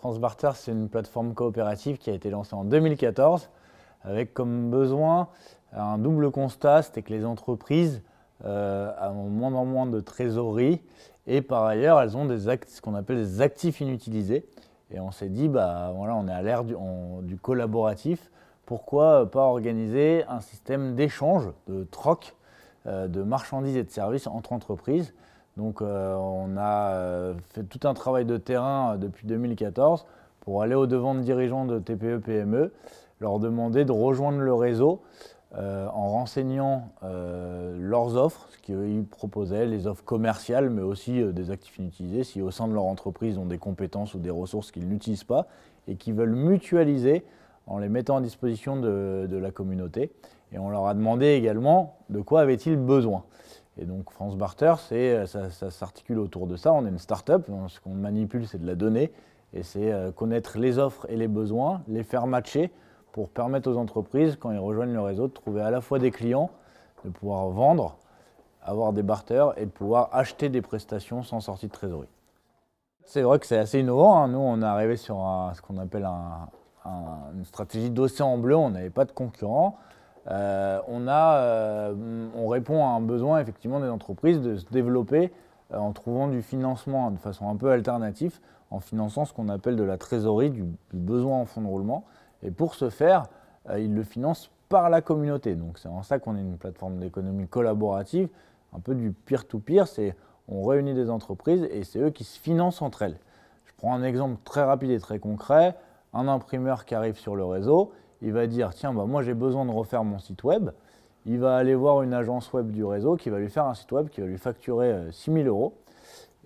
France Barter, c'est une plateforme coopérative qui a été lancée en 2014 avec comme besoin un double constat, c'était que les entreprises ont moins en moins de trésorerie et par ailleurs elles ont ce qu'on appelle des actifs inutilisés. Et on s'est dit, voilà, on est à l'ère du collaboratif, pourquoi pas organiser un système d'échange, de troc de marchandises et de services entre entreprises. Donc on a fait tout un travail de terrain depuis 2014 pour aller au-devant de dirigeants de TPE, PME, leur demander de rejoindre le réseau en renseignant leurs offres, ce qu'ils proposaient, les offres commerciales, mais aussi des actifs inutilisés, si au sein de leur entreprise ils ont des compétences ou des ressources qu'ils n'utilisent pas et qu'ils veulent mutualiser en les mettant à disposition de la communauté. Et on leur a demandé également de quoi avaient-ils besoin. Et donc France Barter, ça s'articule autour de ça. On est une start-up, ce qu'on manipule c'est de la donnée, et c'est connaître les offres et les besoins, les faire matcher pour permettre aux entreprises, quand ils rejoignent le réseau, de trouver à la fois des clients, de pouvoir vendre, avoir des barters et de pouvoir acheter des prestations sans sortie de trésorerie. C'est vrai que c'est assez innovant, hein. Nous, on est arrivé sur ce qu'on appelle une stratégie d'océan bleu, on n'avait pas de concurrents. On répond à un besoin effectivement des entreprises de se développer en trouvant du financement de façon un peu alternative, en finançant ce qu'on appelle de la trésorerie, du besoin en fonds de roulement. Et pour ce faire, ils le financent par la communauté. Donc c'est en ça qu'on est une plateforme d'économie collaborative, un peu du peer-to-peer, on réunit des entreprises et c'est eux qui se financent entre elles. Je prends un exemple très rapide et très concret, un imprimeur qui arrive sur le réseau, il va dire tiens, moi j'ai besoin de refaire mon site web. Il va aller voir une agence web du réseau qui va lui faire un site web qui va lui facturer 6 000 euros.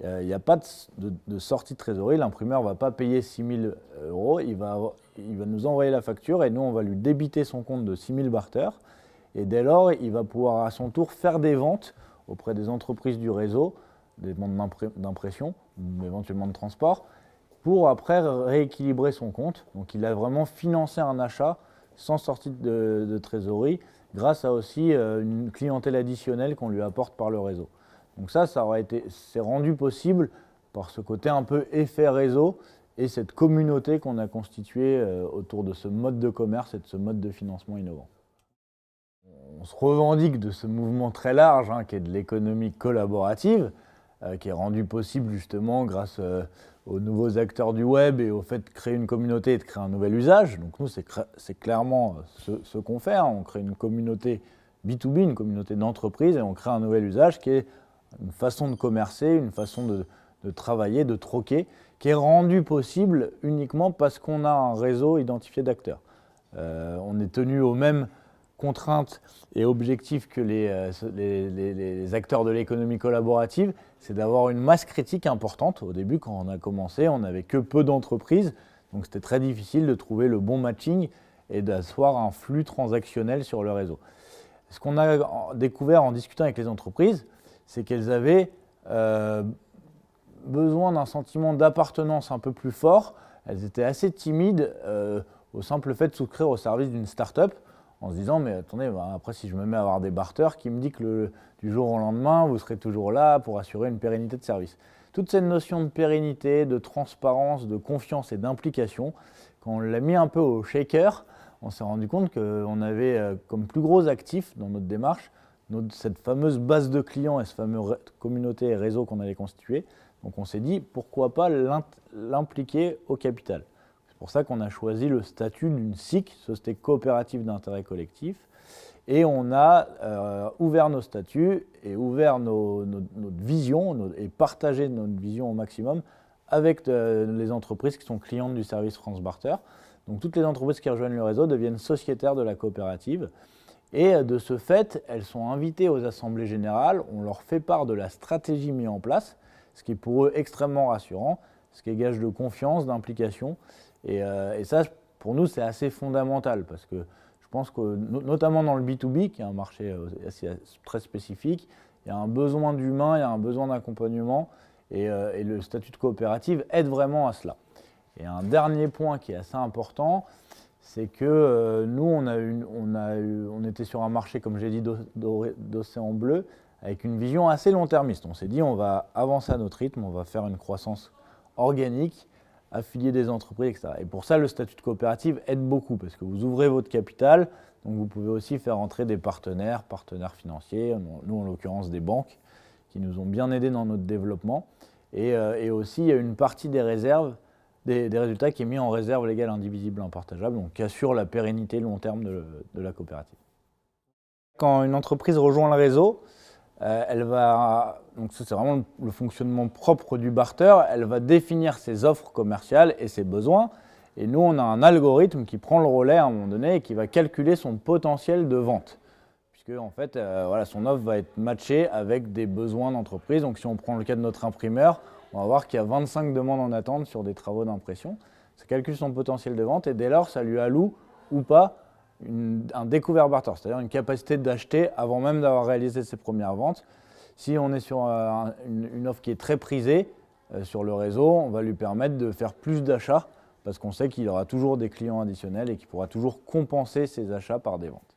Il n'y a pas de sortie de trésorerie, l'imprimeur ne va pas payer 6 000 euros, il va nous envoyer la facture et nous on va lui débiter son compte de 6 000 barters. Et dès lors, il va pouvoir à son tour faire des ventes auprès des entreprises du réseau, des ventes d'impression, éventuellement de transport, pour après rééquilibrer son compte. Donc il a vraiment financé un achat sans sortie de trésorerie, grâce à aussi une clientèle additionnelle qu'on lui apporte par le réseau. Donc c'est rendu possible par ce côté un peu effet réseau et cette communauté qu'on a constituée autour de ce mode de commerce et de ce mode de financement innovant. On se revendique de ce mouvement très large qui est de l'économie collaborative, qui est rendu possible justement grâce aux nouveaux acteurs du web et au fait de créer une communauté et de créer un nouvel usage. Donc nous, c'est clairement ce qu'on fait. On crée une communauté B2B, une communauté d'entreprise, et on crée un nouvel usage qui est une façon de commercer, une façon de travailler, de troquer, qui est rendu possible uniquement parce qu'on a un réseau identifié d'acteurs. On est tenu aux mêmes contraintes et objectifs que les acteurs de l'économie collaborative, c'est d'avoir une masse critique importante. Au début, quand on a commencé, on n'avait que peu d'entreprises, donc c'était très difficile de trouver le bon matching et d'asseoir un flux transactionnel sur le réseau. Ce qu'on a découvert en discutant avec les entreprises, c'est qu'elles avaient besoin d'un sentiment d'appartenance un peu plus fort. Elles étaient assez timides au simple fait de souscrire au service d'une start-up, en se disant mais attendez, après si je me mets à avoir des barters qui me disent que du jour au lendemain vous serez toujours là pour assurer une pérennité de service. Toute cette notion de pérennité, de transparence, de confiance et d'implication, quand on l'a mis un peu au shaker, on s'est rendu compte qu'on avait comme plus gros actif dans notre démarche cette fameuse base de clients et ce fameux communauté et réseau qu'on allait constituer. Donc on s'est dit pourquoi pas l'impliquer au capital. C'est pour ça qu'on a choisi le statut d'une SIC, Société Coopérative d'Intérêt Collectif, et on a ouvert nos statuts et ouvert notre vision et partagé notre vision au maximum avec les entreprises qui sont clientes du service France Barter. Donc toutes les entreprises qui rejoignent le réseau deviennent sociétaires de la coopérative et de ce fait, elles sont invitées aux assemblées générales, on leur fait part de la stratégie mise en place, ce qui est pour eux extrêmement rassurant, ce qui est gage de confiance, d'implication. Et ça, pour nous, c'est assez fondamental parce que je pense que, notamment dans le B2B, qui est un marché très spécifique, il y a un besoin d'humain, il y a un besoin d'accompagnement et le statut de coopérative aide vraiment à cela. Et un dernier point qui est assez important, c'est que nous, on était sur un marché, comme j'ai dit, d'océan bleu, avec une vision assez long-termiste. On s'est dit, on va avancer à notre rythme, on va faire une croissance organique, affilier des entreprises, etc. Et pour ça, le statut de coopérative aide beaucoup parce que vous ouvrez votre capital, donc vous pouvez aussi faire entrer des partenaires financiers, nous en l'occurrence des banques, qui nous ont bien aidés dans notre développement. Et aussi, il y a une partie des réserves, des résultats qui est mis en réserve légale indivisible impartageable, donc qui assure la pérennité long terme de la coopérative. Quand une entreprise rejoint le réseau, elle va, donc ça c'est vraiment le fonctionnement propre du barter, elle va définir ses offres commerciales et ses besoins. Et nous, on a un algorithme qui prend le relais à un moment donné et qui va calculer son potentiel de vente. Puisque en fait, voilà, son offre va être matchée avec des besoins d'entreprise. Donc si on prend le cas de notre imprimeur, on va voir qu'il y a 25 demandes en attente sur des travaux d'impression. Ça calcule son potentiel de vente et dès lors, ça lui alloue ou pas un découvert barter, c'est-à-dire une capacité d'acheter avant même d'avoir réalisé ses premières ventes. Si on est sur une offre qui est très prisée sur le réseau, on va lui permettre de faire plus d'achats parce qu'on sait qu'il aura toujours des clients additionnels et qu'il pourra toujours compenser ses achats par des ventes.